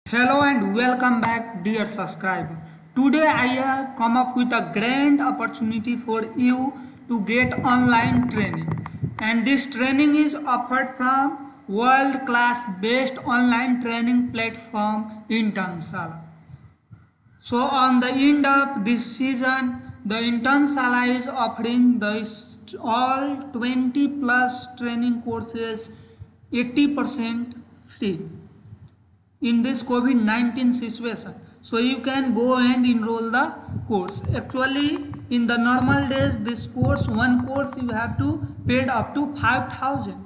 Hello and welcome back, dear subscriber. Today I have come up with a grand opportunity for you to get online training, and this training is offered from world-class based online training platform Internsala. So on the end of this season, the Internsala is offering all 20 plus training courses 80% free in this COVID-19 situation. So you can go and enroll the course. Actually, in the normal days, this course, one course you have to pay up to 5,000.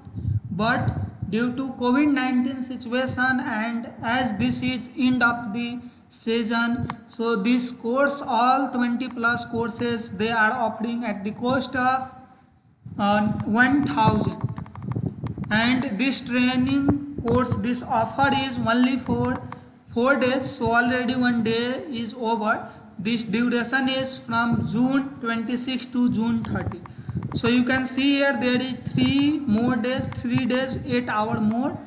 But due to COVID-19 situation and as this is end of the season, so this course, all 20 plus courses, they are offering at the cost of 1,000. And this training course, this offer is only for 4 days, so already one day is over. This duration is from June 26 to June 30. So you can see here there is 3 more days, 3 days, 8 hours more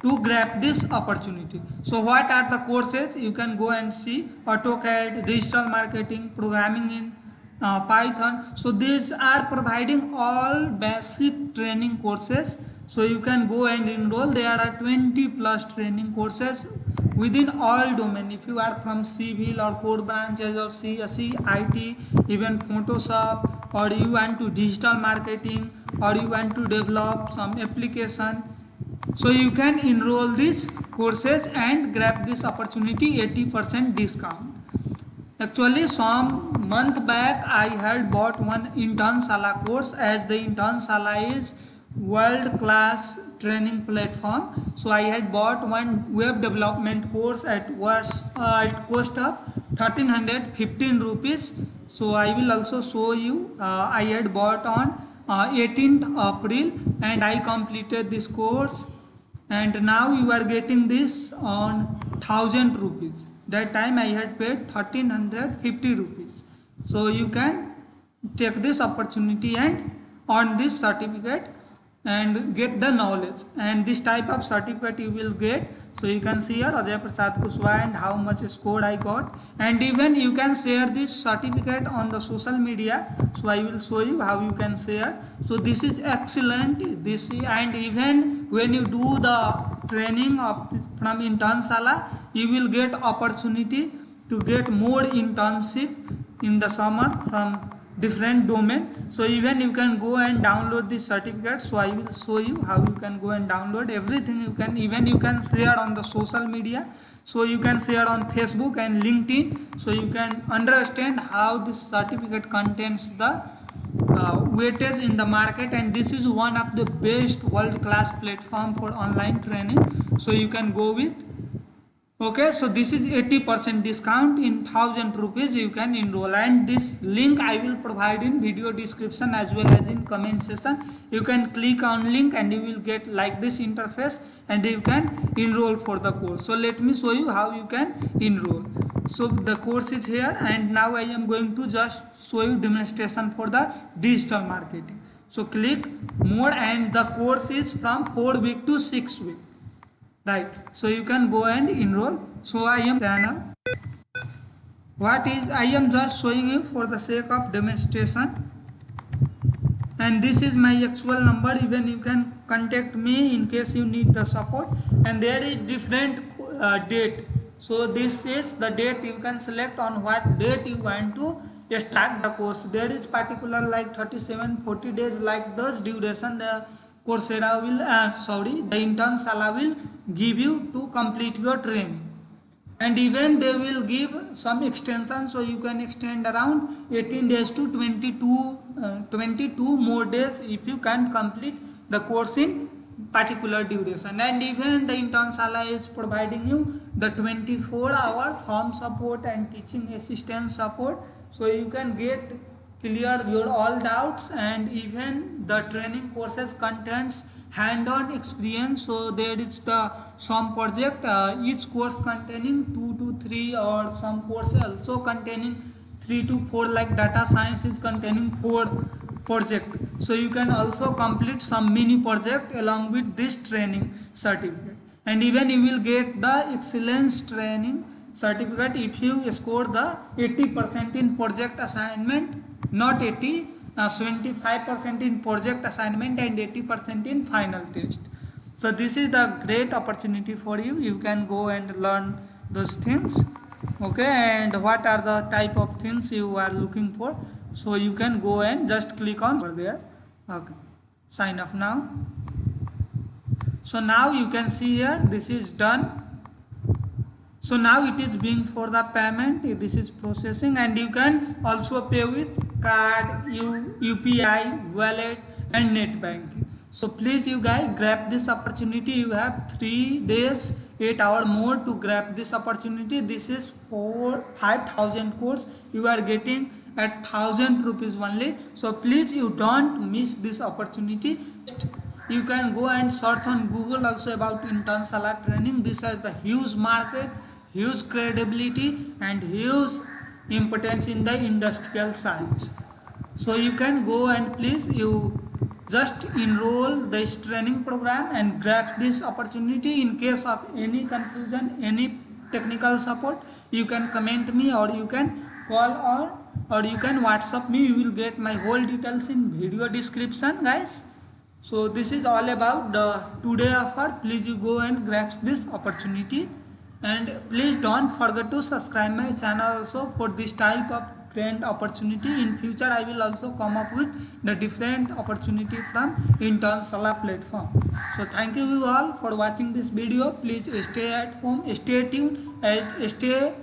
to grab this opportunity. So what are the courses? You can go and see: AutoCAD, digital marketing, programming in Python. So these are providing all basic training courses. So you can go and enroll. There are 20 plus training courses within all domain. If you are from civil or core branches or CSE, IT, even Photoshop, or you want to digital marketing, or you want to develop some application, so you can enroll these courses and grab this opportunity 80% discount. Actually, some month back I had bought one Internsala course, as the Internsala is world class training platform. So I had bought one web development course at cost of 1315 rupees. So I will also show you. I had bought on 18th April and I completed this course, and now you are getting this on 1,000 rupees. That time I had paid 1350 rupees. So you can take this opportunity and earn this certificate and get the knowledge, and this type of certificate you will get. So you can see here Ajay Prasad Kushwaha and how much score I got, and even you can share this certificate on the social media. So I will show you how you can share. So this is excellent. This and even when you do the training from Internsala, you will get opportunity to get more internship in the summer from different domain. So even you can go and download this certificate. So I will show you how you can go and download everything. You can even you can share on the social media. So you can share on Facebook and LinkedIn. So you can understand how this certificate contains the weightage in the market, and this is one of the best world class platform for online training. So you can go with. Okay, so this is 80% discount in 1,000 rupees. You can enroll, and this link I will provide in video description as well as in comment section. You can click on link and you will get like this interface, and you can enroll for the course. So let me show you how you can enroll. So the course is here, and now I am going to just show you demonstration for the digital marketing. So click more, and the course is from 4 week to 6 week. Right, so you can go and enroll. So I am channel, what is I am just showing you for the sake of demonstration, and this is my actual number. Even you can contact me in case you need the support, and there is different date. So this is the date. You can select on what date you want to start the course. There is particular like 37-40 days like this duration the Coursera will the Internsala will give you to complete your training, and even they will give some extension, so you can extend around 18 days to 22 more days if you can complete the course in particular duration. And even the Internsala is providing you the 24-hour form support and teaching assistant support, so you can get clear your all doubts. And even the training courses contains hand-on experience. So there is the some project, each course containing 2 to 3, or some course also containing 3 to 4, like data science is containing 4 project. So you can also complete some mini project along with this training certificate. and even you will get the excellence training certificate if you score the 80% in project assignment, not 80, 75% in project assignment and 80% in final test. So this is the great opportunity for you. You can go and learn those things. Okay, and what are the type of things you are looking for? So you can go and just click on over there. Okay, sign up now. So now you can see here, this is done. So now it is being for the payment. This is processing, and you can also pay with card, UPI, wallet and net banking. So please you guys grab this opportunity. You have 3 days 8 hours more to grab this opportunity. This is for 5,000 course you are getting at 1,000 rupees only. So please you don't miss this opportunity. You can go and search on Google also about intern salary training. This has the huge market, huge credibility and huge importance in the industrial science. So you can go and please you just enroll this training program and grab this opportunity. In case of any confusion, any technical support, you can comment me or you can call or you can WhatsApp me. You will get my whole details in video description, guys. So this is all about the today offer. Please you go and grab this opportunity, and please don't forget to subscribe my channel also for this type of grand opportunity. In future I will also come up with the different opportunity from intern Sala platform. So thank you all for watching this video. Please stay at home, stay tuned and stay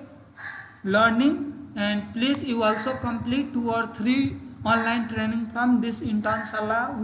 learning, and please you also complete 2 or 3 online training from this intern Sala.